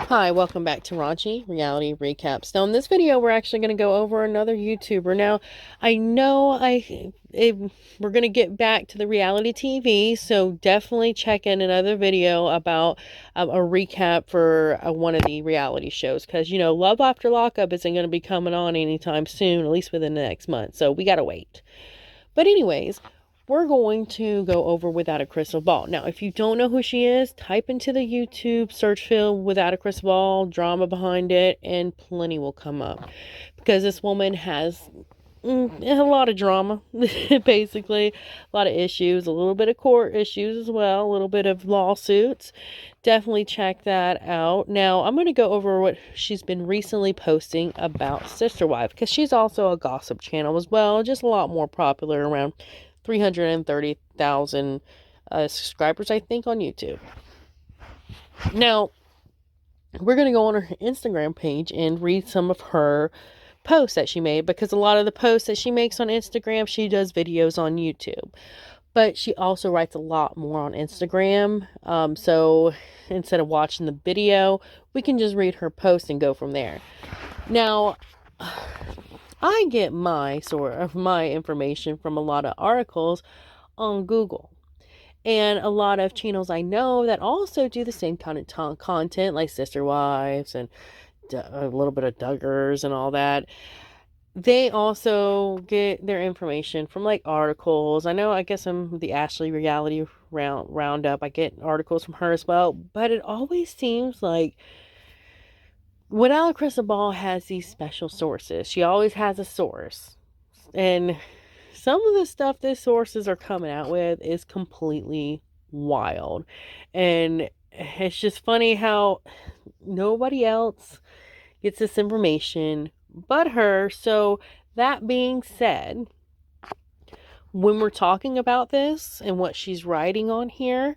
Hi, welcome back to Raunchy Reality Recaps. Now, in this video, we're actually going to go over another YouTuber. Now, I know we're going to get back to the reality TV, so definitely check in another video about a recap for one of the reality shows. Because, Love After Lockup isn't going to be coming on anytime soon, at least within the next month, so we got to wait. But anyways, we're going to go over Without a Crystal Ball. Now, if you don't know who she is, type into the YouTube search field Without a Crystal Ball, drama behind it, and plenty will come up. Because this woman has a lot of drama, basically. A lot of issues, a little bit of court issues as well, a little bit of lawsuits. Definitely check that out. Now, I'm going to go over what she's been recently posting about Sister Wife, because she's also a gossip channel as well, just a lot more popular, around 330,000 subscribers, I think, on YouTube. Now, we're going to go on her Instagram page and read some of her posts that she made, because a lot of the posts that she makes on Instagram, she does videos on YouTube. But she also writes a lot more on Instagram. So instead of watching the video, we can just read her post and go from there. Now, I get my information from a lot of articles on Google, and a lot of channels I know that also do the same kind of content, like Sister Wives and a little bit of Duggars and all that. They also get their information from like articles. I guess I'm the Ashley Reality Roundup. I get articles from her as well, but it always seems like Without a Crystal Ball has these special sources. She always has a source. And some of the stuff these sources are coming out with is completely wild. And it's just funny how nobody else gets this information but her. So, that being said, when we're talking about this and what she's writing on here,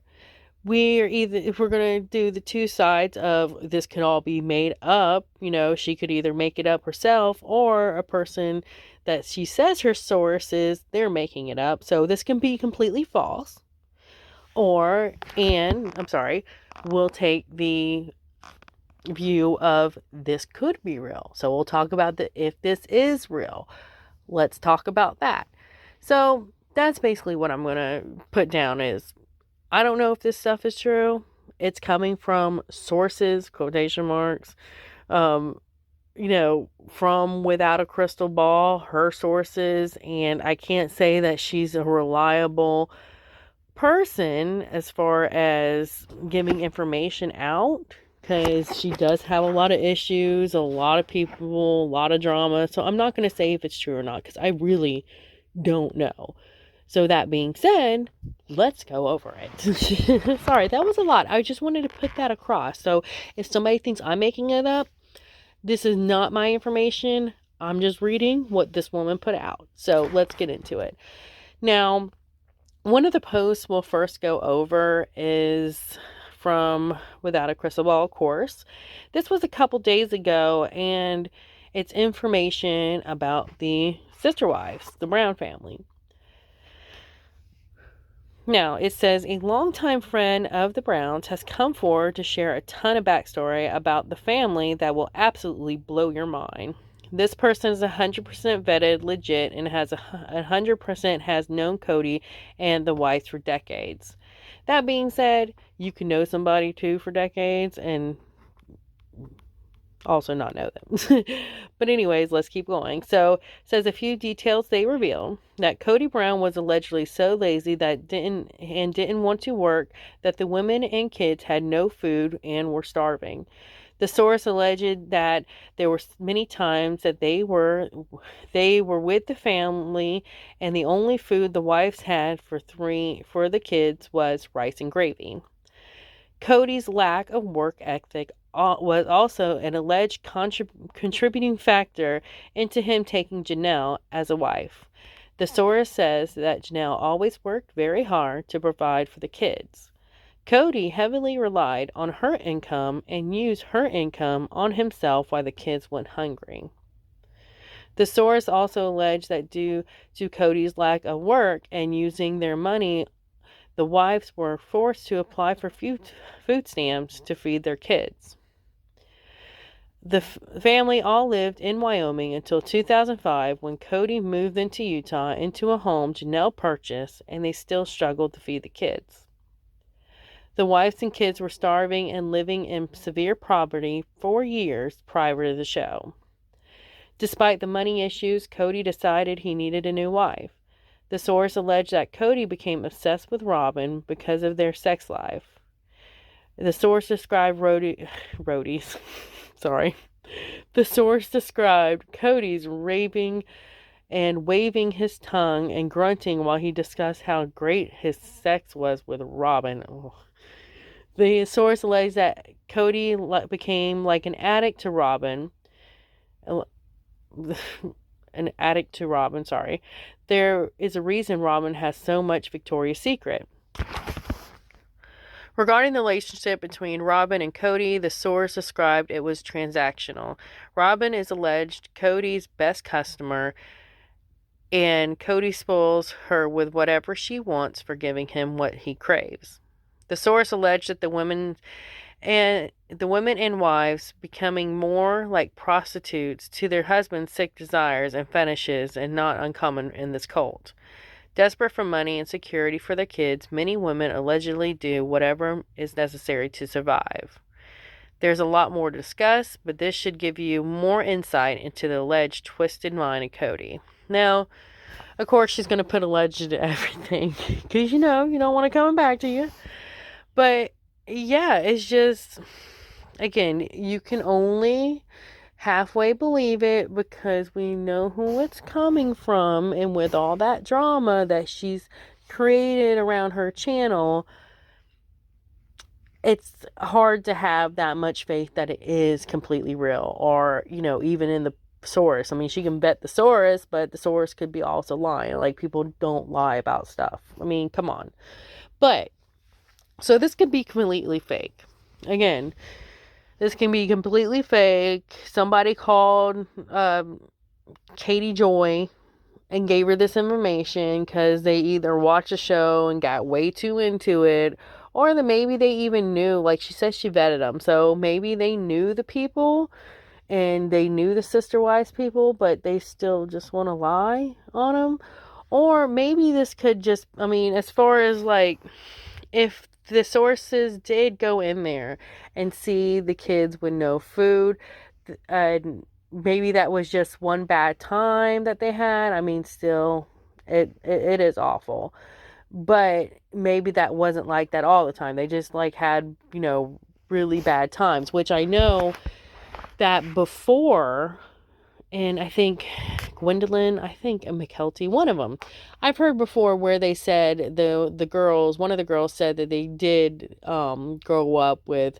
if we're going to do the two sides of this could all be made up, she could either make it up herself, or a person that she says her source is, they're making it up. So this can be completely false. We'll take the view of this could be real. So we'll talk about if this is real. Let's talk about that. So that's basically what I'm going to put down is, I don't know if this stuff is true. It's coming from sources, quotation marks, from Without a Crystal Ball, her sources, and I can't say that she's a reliable person as far as giving information out, because she does have a lot of issues, a lot of people, a lot of drama. So I'm not going to say if it's true or not, because I really don't know. So that being said, let's go over it. Sorry, that was a lot. I just wanted to put that across. So if somebody thinks I'm making it up, this is not my information. I'm just reading what this woman put out. So let's get into it. Now, one of the posts we'll first go over is from Without a Crystal Ball, of course. This was a couple days ago, and it's information about the Sister Wives, the Brown family. Now, it says, a longtime friend of the Browns has come forward to share a ton of backstory about the family that will absolutely blow your mind. This person is 100% vetted, legit, and has 100% has known Kody and the wives for decades. That being said, you can know somebody too for decades and also not know them. But anyways, let's keep going. So, it says a few details they reveal: that Kody Brown was allegedly so lazy that didn't want to work that the women and kids had no food and were starving. The source alleged that there were many times that they were with the family, and the only food the wives had for the kids was rice and gravy. Kody's lack of work ethic was also an alleged contributing factor into him taking Janelle as a wife. The source says that Janelle always worked very hard to provide for the kids. Kody heavily relied on her income and used her income on himself while the kids went hungry. The source also alleged that due to Kody's lack of work and using their money, the wives were forced to apply for food stamps to feed their kids. The family all lived in Wyoming until 2005 when Kody moved into Utah into a home Janelle purchased, and they still struggled to feed the kids. The wives and kids were starving and living in severe poverty for years prior to the show. Despite the money issues, Kody decided he needed a new wife. The source alleged that Kody became obsessed with Robin because of their sex life. The source described roadies. Sorry. The source described Kody's raving and waving his tongue and grunting while he discussed how great his sex was with Robin. Oh. The source alleged that Kody became like an addict to Robin. An addict to Robin, sorry. There is a reason Robin has so much Victoria's Secret. Regarding the relationship between Robin and Kody, the source described it was transactional. Robin is alleged Kody's best customer, and Kody spoils her with whatever she wants for giving him what he craves. The source alleged that the women and wives becoming more like prostitutes to their husbands' sick desires and fetishes, and not uncommon in this cult. Desperate for money and security for their kids, many women allegedly do whatever is necessary to survive. There's a lot more to discuss, but this should give you more insight into the alleged twisted mind of Kody. Now, of course, she's going to put alleged to everything, because you don't want it coming back to you. But yeah, it's just, again, you can only halfway believe it because we know who it's coming from, and with all that drama that she's created around her channel, it's hard to have that much faith that it is completely real, or even in the source. I mean, she can bet the source, but the source could be also lying. Like, people don't lie about stuff. I mean, come on. But so this could be completely fake. Again, this can be completely fake. Somebody called Katy Joy and gave her this information because they either watched a show and got way too into it, or that maybe they even knew, like she says she vetted them. So maybe they knew the people and they knew the sister wives people, but they still just want to lie on them. Or maybe this could just, I mean, as far as like, if the sources did go in there and see the kids with no food, maybe that was just one bad time that they had. I mean, still, it is awful. But maybe that wasn't like that all the time. They just like had, really bad times, which I know that before. And I think Gwendolyn, I think McKelty, one of them, I've heard before where they said the girls, one of the girls said that they did grow up with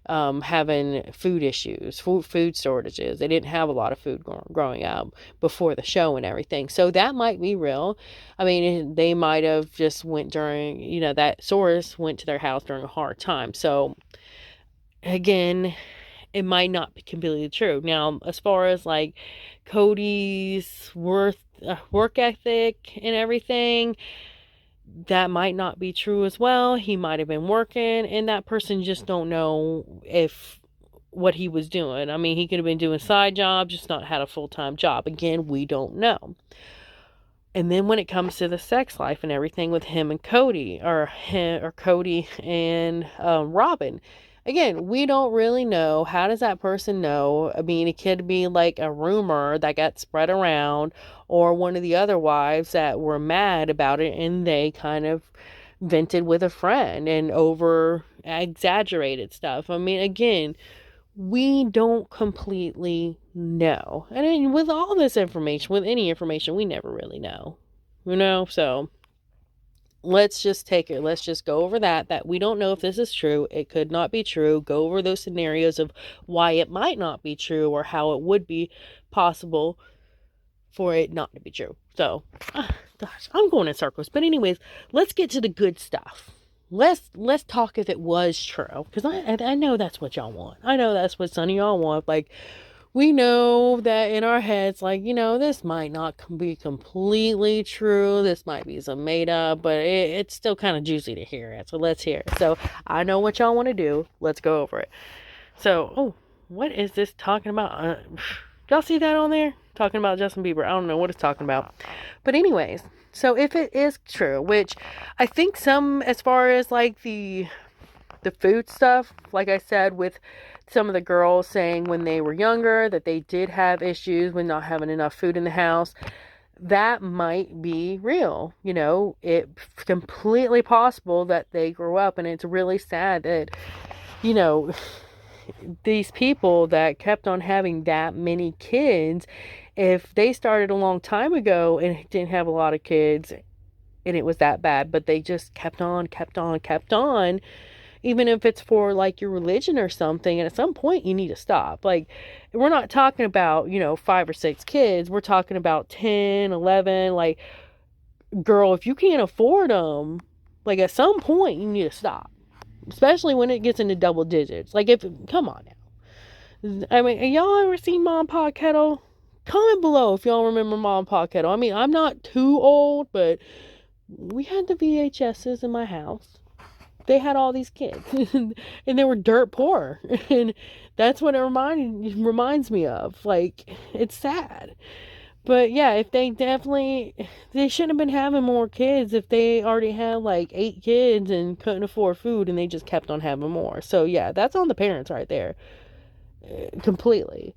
having food issues, food shortages. They didn't have a lot of food growing up before the show and everything. So that might be real. I mean, they might have just went during, that source went to their house during a hard time. So again, it might not be completely true. Now, as far as like Kody's work ethic and everything, that might not be true as well. He might have been working, and that person just don't know if what he was doing. I mean, he could have been doing side jobs, just not had a full-time job. Again, we don't know. And then when it comes to the sex life and everything with him and Kody, or Kody and Robin, again, we don't really know. How does that person know? I mean, it could be like a rumor that got spread around, or one of the other wives that were mad about it and they kind of vented with a friend and over exaggerated stuff. I mean, again, we don't completely know. And with all this information, with any information, we never really know. So let's just take it. Let's just go over that we don't know if this is true. It could not be true. Go over those scenarios of why it might not be true, or how it would be possible for it not to be true. So, gosh, I'm going in circles. But anyways, let's get to the good stuff. Let's talk if it was true, because I know that's what y'all want. I know that's what some of y'all want. Like, we know that in our heads, like, this might not be completely true. This might be some made up, but it's still kind of juicy to hear it. So let's hear it. So I know what y'all want to do. Let's go over it. So, what is this talking about? Y'all see that on there? Talking about Justin Bieber. I don't know what it's talking about. But anyways, so if it is true, which I think some, as far as like the food stuff, like I said, with some of the girls saying when they were younger that they did have issues with not having enough food in the house, that might be real. You know, it's completely possible that they grew up, and it's really sad that, you know, these people that kept on having that many kids, if they started a long time ago and didn't have a lot of kids and it was that bad, but they just kept on, even if it's for like your religion or something, and at some point you need to stop. Like, we're not talking about, 5 or 6 kids. We're talking about 10, 11. Like, girl, if you can't afford them, like, at some point you need to stop, especially when it gets into double digits. Like, come on now. I mean, y'all ever seen Mom Pop Kettle? Comment below if y'all remember Mom Pop Kettle. I mean, I'm not too old, but we had the VHSs in my house. They had all these kids and they were dirt poor, and that's what it reminds me of. Like, it's sad. But yeah, if they shouldn't have been having more kids if they already had like 8 kids and couldn't afford food, and they just kept on having more. So yeah, that's on the parents right there, completely.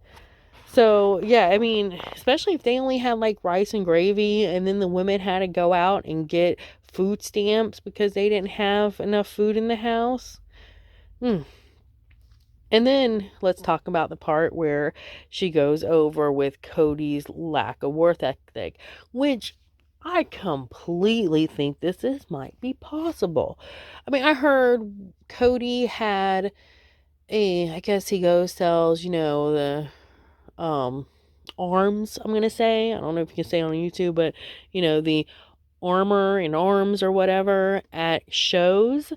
So yeah, I mean, especially if they only had like rice and gravy, and then the women had to go out and get food stamps because they didn't have enough food in the house. And then let's talk about the part where she goes over with Kody's lack of work ethic, which I completely think might be possible. I mean, I heard Kody had I guess he goes sells, the arms, I'm gonna say. I don't know if you can say on YouTube, but the armor and arms or whatever at shows.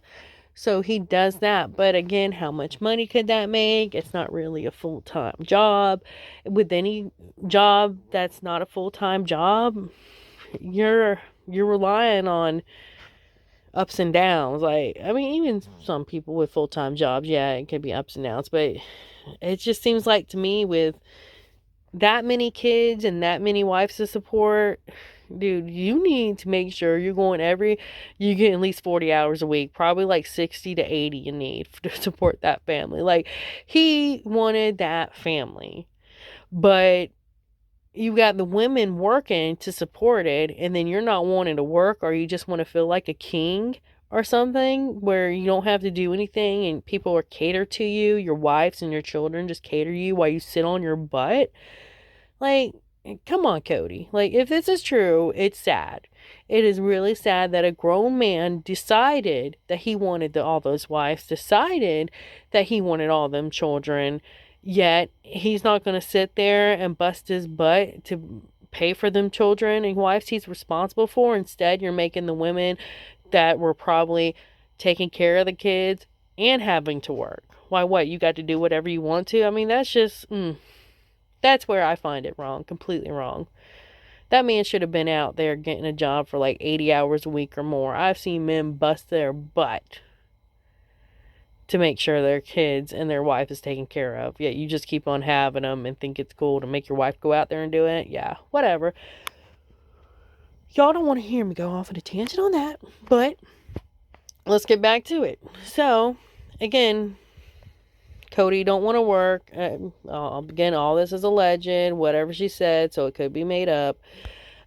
So he does that. But again, how much money could that make? It's not really a full-time job. With any job that's not a full-time job, you're relying on ups and downs. Like, I mean, even some people with full-time jobs, yeah, it could be ups and downs, but it just seems like to me, with that many kids and that many wives to support, dude, you need to make sure you get at least 40 hours a week, probably like 60 to 80 you need to support that family. Like, he wanted that family, but you got the women working to support it, and then you're not wanting to work, or you just want to feel like a king or something where you don't have to do anything and people are catered to you, your wives and your children just cater you while you sit on your butt. Like, come on, Kody. Like, if this is true, it's sad. It is really sad that a grown man decided that he wanted all those wives, decided that he wanted all them children, yet he's not going to sit there and bust his butt to pay for them children and wives he's responsible for. Instead, you're making the women that were probably taking care of the kids and having to work. Why, what? You got to do whatever you want to? I mean, that's just... That's where I find it wrong, completely wrong. That man should have been out there getting a job for like 80 hours a week or more. I've seen men bust their butt to make sure their kids and their wife is taken care of. Yet you just keep on having them and think it's cool to make your wife go out there and do it. Yeah, whatever. Y'all don't want to hear me go off on a tangent on that, but let's get back to it. So, again, Kody don't want to work. Again, all this is alleged, whatever she said, so it could be made up.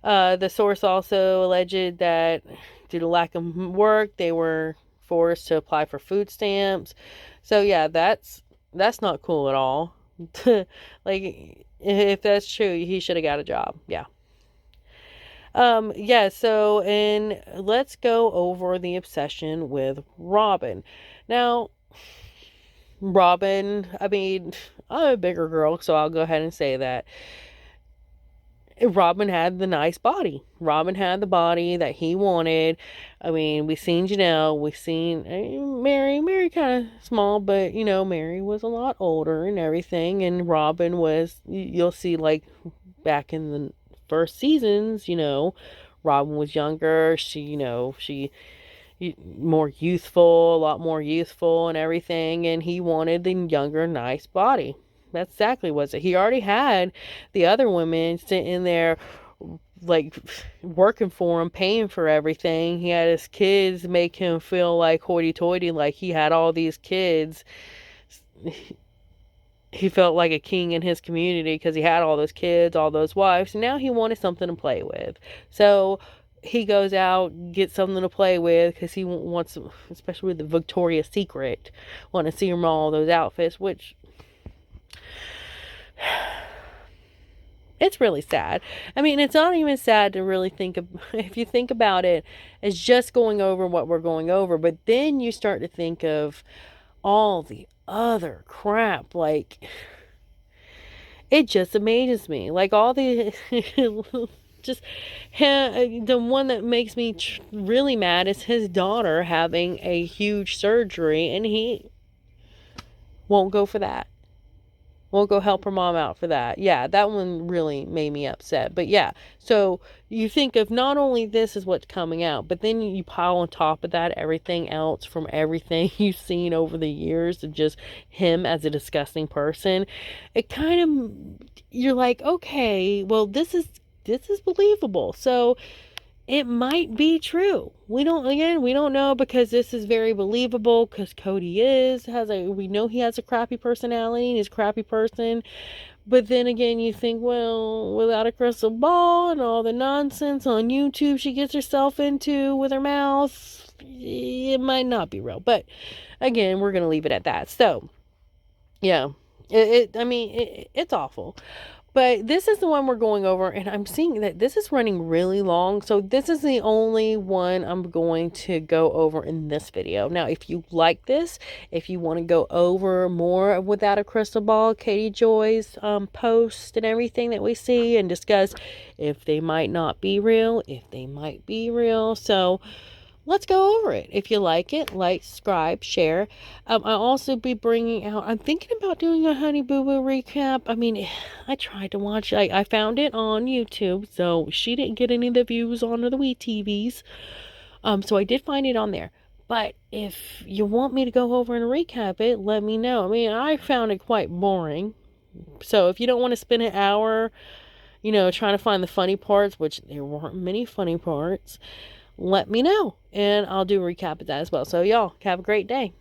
The source also alleged that due to lack of work, they were forced to apply for food stamps. So yeah, that's not cool at all. Like, if that's true, he should have got a job. Yeah. Yeah, so, and let's go over the obsession with Robyn. Now, Robyn, I mean, I'm a bigger girl, so I'll go ahead and say that Robyn had the nice body. Robyn had the body that he wanted. I mean, we've seen Janelle, we've seen Mary. Mary kind of small, but, Mary was a lot older and everything, and Robyn was, you'll see, like, back in the first seasons, Robyn was younger. She more youthful, a lot more youthful and everything, and he wanted the younger, nice body. That's exactly what it. He already had the other women sitting there, like, working for him, paying for everything. He had his kids make him feel like hoity-toity, like he had all these kids. He felt like a king in his community because he had all those kids, all those wives. And now he wanted something to play with. So he goes out, gets something to play with because he wants, especially with the Victoria's Secret, want to see him all those outfits, which it's really sad. I mean, it's not even sad to really think of, if you think about it, as just going over what we're going over. But then you start to think of all the other crap, like, it just amazes me. Like, all the just the one that makes me really mad is his daughter having a huge surgery, and he won't go for that. Won't go help her mom out for that. Yeah, that one really made me upset. But yeah, so you think of not only this is what's coming out, but then you pile on top of that everything else from everything you've seen over the years of just him as a disgusting person. It kind of, you're like, okay, well, this is believable. So it might be true. We don't know, because this is very believable, because Kody we know he has a crappy personality and he's a crappy person. But then again, you think, well, without a crystal ball and all the nonsense on YouTube she gets herself into with her mouth, it might not be real. But again, we're going to leave it at that. So, yeah, it's awful. But this is the one we're going over, and I'm seeing that this is running really long. So this is the only one I'm going to go over in this video. Now, if you like this, if you want to go over more Without a Crystal Ball, Katy Joy's post and everything that we see, and discuss if they might not be real, if they might be real. So let's go over it. If you like it, like, subscribe, share. I'll also be bringing out, I'm thinking about doing a Honey Boo Boo recap. I mean, I tried to watch, I found it on YouTube, so she didn't get any of the views on the Wii TVs. So I did find it on there. But if you want me to go over and recap it, let me know. I mean, I found it quite boring. So if you don't want to spend an hour, trying to find the funny parts, which there weren't many funny parts, let me know, and I'll do a recap of that as well. So y'all have a great day.